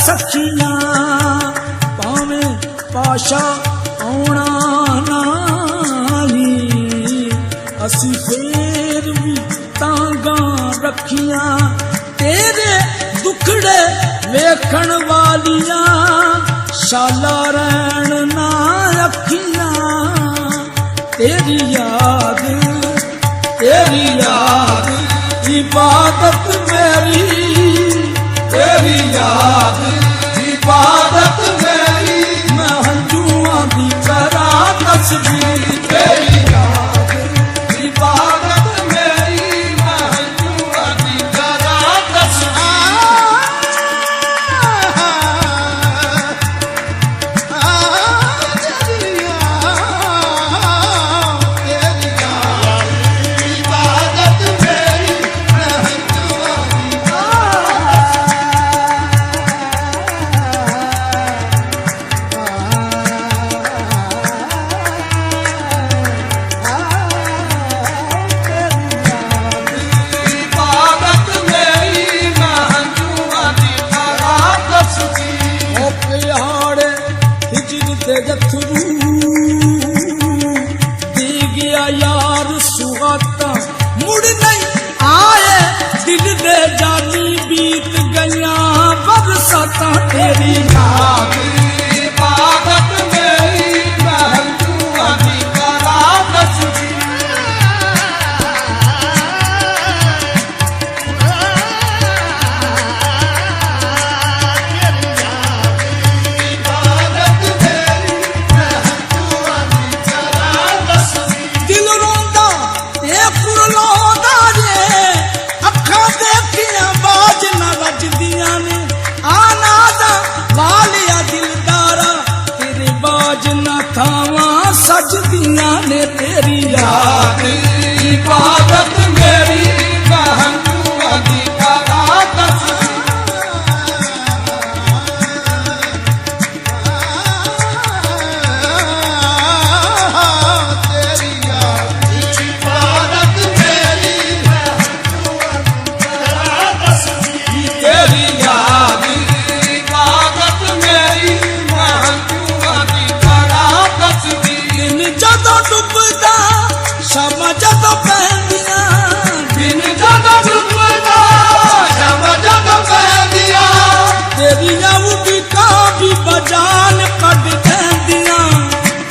सखियां भावें पाशा आउणा नहीं असी फेर भी तांगा रखियां तेरे दुखड़े वेखण वालियां शाला रैण ना अखियां तेरी याद इबादत मेरी तेरी याद इबादत मेरी मैं हंजुआं दी करा तस्बीह तेरी याद इबादत मेरी मैं हंजुआं दी करा यार सुहाता मुड़ नहीं आए दिल दे जानी बीत गया बरसाता तेरी याद इबादत मेरी मैं हंजुआं दी करा तस्बीह सजदियां ने तेरी याद इबादत मेरी मैं हंजुआं दी करा तेरी याद इबादत मेरी मैं हंजुआं दी करा तेरी याद इबादत मेरी मैं हंजुआं दी करा जदों डुबदा शामां जदों पैंदियां दिन जदों डुबदा शामां जदों पैंदियां तेरियां उड़ीकां भी बजान कढ देंदियां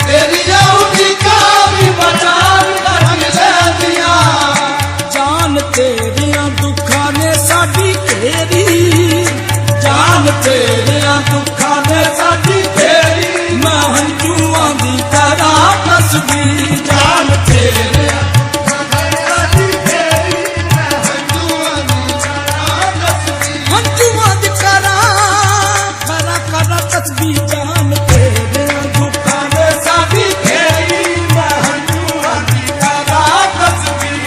तेरियां उड़ीकां भी बजान कढ देंदियां जान तेरियां दुखां ने साडी घेरी जान तेरियां दुखां ने साडी घेरी मैं हंजुआं दी करा तस्बीह जान तेरे हंजुआं दी करा तस्बीह जान तेरे दुखां ने साडी घेरी मैं हंजुआं दी करा तस्बीह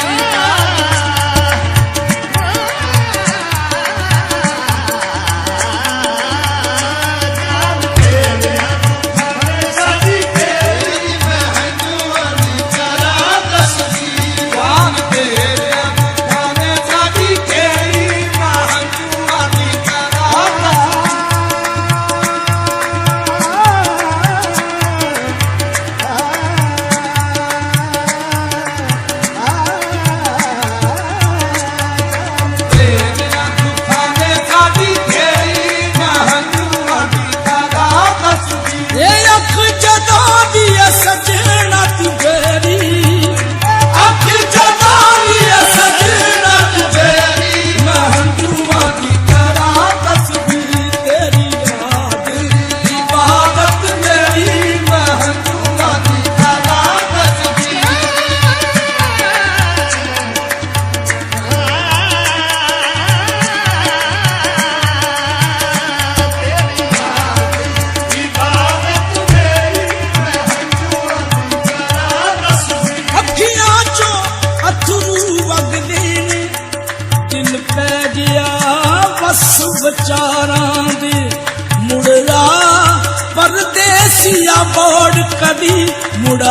विचारां दे मुड़ला परदेसिया बोड़ कदी मुड़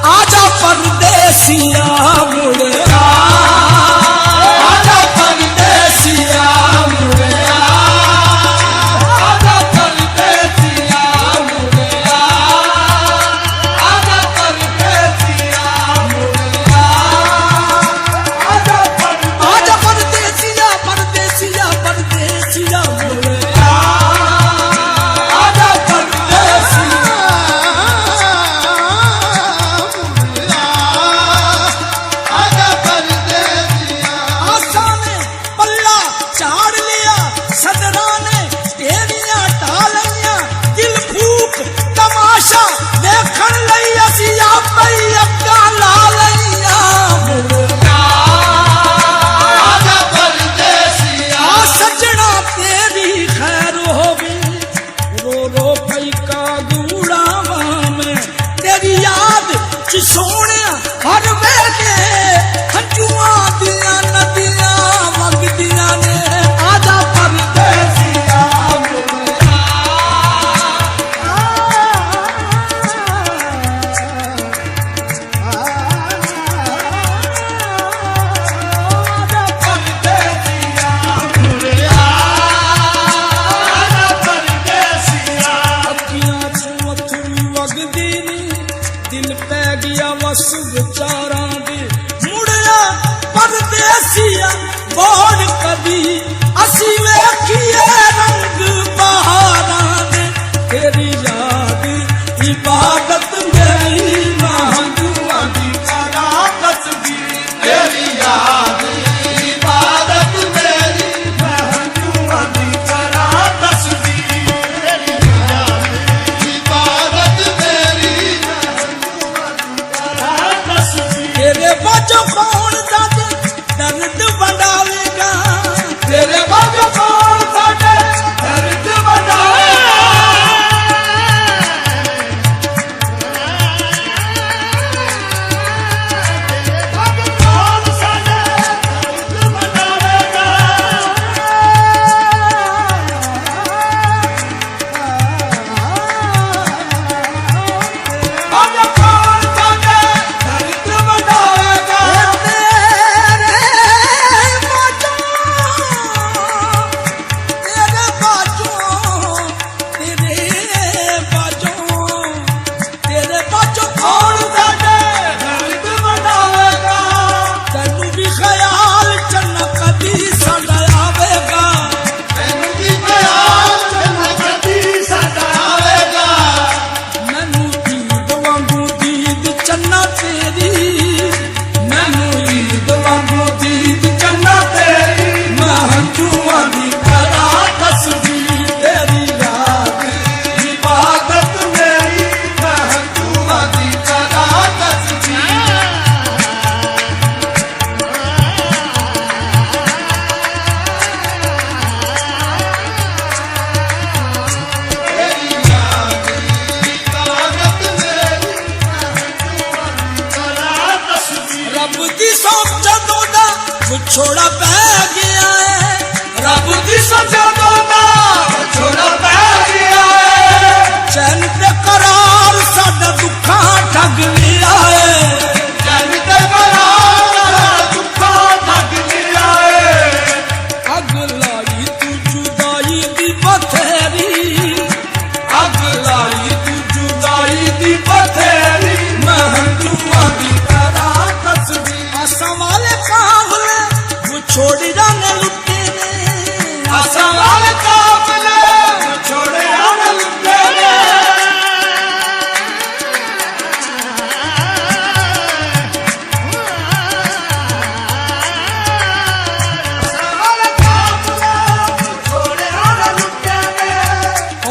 आजा परदेसिया मुड़ आजा परदेसिया मुड़ ਵਿੱਚ ਸੋਹਣਿਆ ਹਰ ਵੇਲੇ ਹੰਝੂਆਂ ਦੀਆਂ ਨਦੀਆਂ ਵਗਦੀਆਂ ਨੇ ਆਜਾ ਪਰਦੇਸੀਆ ਦਿਲ ਪੈ ਗਿਆ ਵਸ ਵਿਚਾਰਾਂ ਦੇ ਮੁੜਿਆ ਪਰਦੇਸੀਆ ਬੋੜ ਕਦੀ ਅਸੀਂ ਵੇਖੀਏ ਰੰਗ ਬਹਾਰਾਂ ਦੇ ਤੇਰੀ ਯਾਦ ਇਬਾਦਤ ਮੇਰੀ ਮਹੰਗੂਆਂ ਦੀ ਕਰਾ ਤਸਬੀਹ ਤੇਰੀ ਯਾਦ ਇਬਾਦਤ ਮੇਰੀ ਮਹੰਗੂਆਂ ਦੀ ਕਰਾ ਤਸਬੀਹ ਤੇਰੀ ਯਾਦ ਇਬਾਦਤ ਮੇਰੀ तेरे बाजो कौन साडे दर्द वंडावेगा तेरे बाजो कौन साडे दर्द वंडावेगा तेरे बाजो कौन साडे दर्द वंडावेगा बाजो कौन साडे छोड़ा पै गया है रब दी सजा दोदा छोड़ा पै गया है चैन ते करार साडा दुखा ठग लिया है चैन ते करार साडा दुखा ठग लिया है अग लाई तू जुदाई दी बथेरी अग लाई तू जुदाई दी बथेरी महंगूआं दी करा तस्बीह आसां वाले काबले छोड़ जाने लुटे ने आसां वाले काफले छोड़ जाने लुटे ने आसां वाले काफले छोड़ जाने लुटे ने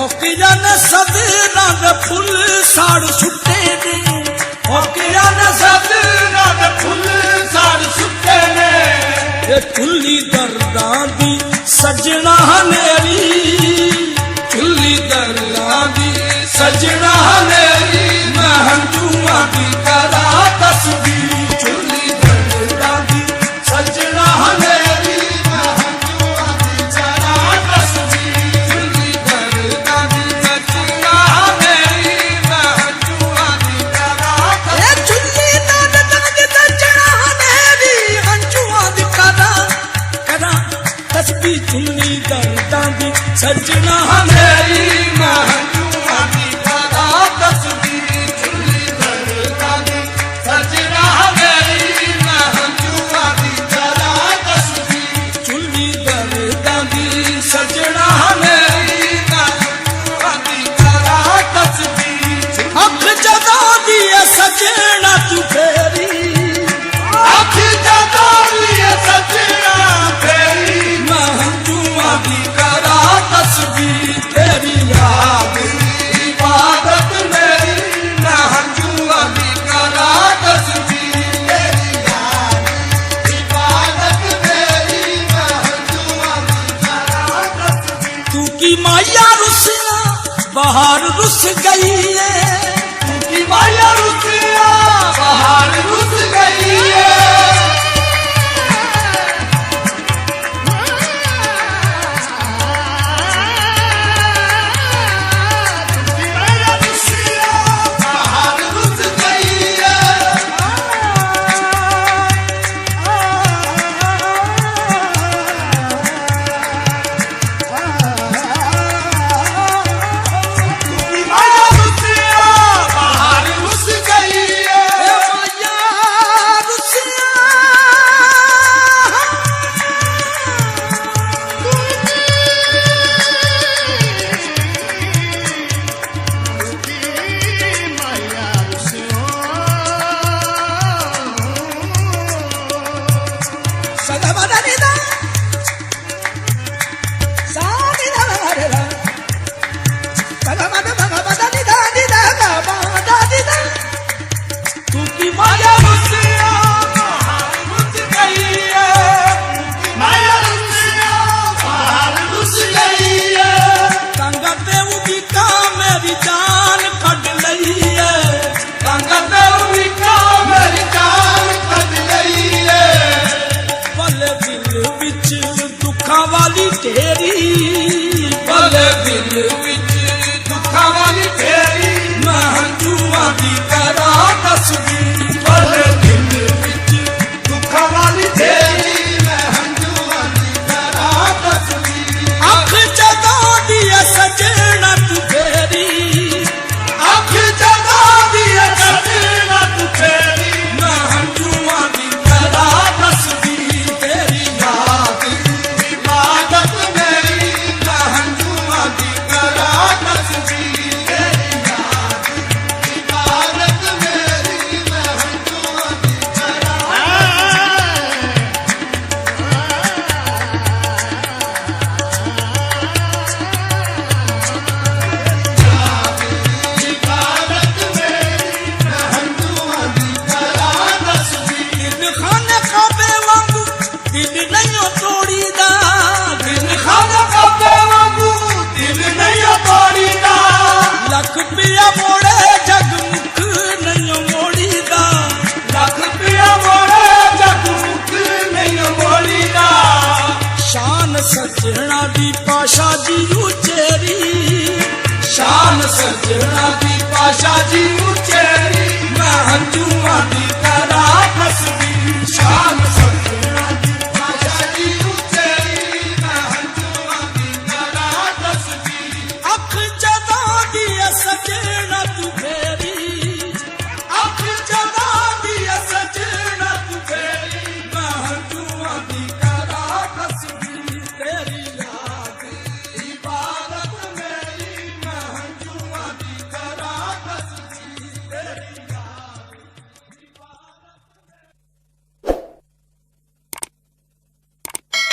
ओ किया ने सदना दे फुल साड़ छुट्टे ने ओ किया ने सदना दे फुल साड़ छुट्टे ने चुल्ली दर्दां दी सजना मेरी चुल्ली दर्दां दी सजना मेरी महंगूआं दी करा तस्बीह चुल्ली दर्दां दी सजना मेरी महंगूआं दी करा तस्बीह चुल्ली दर्दां दी सजना मेरी महंगूआं दी करा तस्बीह चुल्ली दर्दां दी सजना मेरी महंगूआं दी तस्बीह चुल्ली दर्दां दी सजना मेरी महंगूआं दी करा तस्बीह चुल्ली दर्दां दी सजना मेरी महंगूआं दी करा तस्बीह चुल्ली दर्दां दी सजना मेरी महंगूआं दी करा तस्बीह अख जदा दी सजना तू फेरी अख जदा दी सजना फेरी महंगूआं दी करा तस्बीह तेरी याद इबादत मेरी महंगूआं दी करा तस्बीह तेरी याद इबादत मेरी महंगूआं दी करा तस्बीह तू की माया रुसिया बाहर रुस गई है तू की माया रुसिया बाहर रुस गई है। माया रुसिया बाहर रुस गई है। माया रुसिया बाहर रुस गई है। माया रुसिया सगमदनिदा सानिदा सगमदनिदा निदा गमदनिदा तूकी माया रुसिया बाहर रुस गई है। माया रुसिया बाहर रुस गई है। संगते उदिका मेरी जान कट लई है। संगते उदिका मेरी जान कट लई है। पल दिल विच दुखां वाली तेरी पल दिल विच दुखां वाली तेरी मैं हंझूआं दी करा तस्वीर। पल दिल विच दुखां वाली तेरी मैं हंझूआं दी करा तस्वीर। अख जगां दी सजना तू फेरी अख जगां दी सजना तू फेरी मैं हंझूआं दी करा तस्वीर। तेरी याद इबादत मेरी मैं हंझूआं दी करा तस्वीर। तेरी याद इबादत मेरी मैं हंझूआं दी करा इबादत मेरी मैं हंझूआं दी करा तस्वीर। दिल खाने काबे वांगू दिल नहीं तोड़ीदा। दिल खाने काबे वांगू दिल नहीं तोड़ीदा। लख पिया मोड़े जग मुख नहीं मोड़ीदा। लख पिया मोड़े जग मुख नहीं मोड़ीदा। शान सजना दी पाशा जी उचेरी शान सजना दी पाशा जी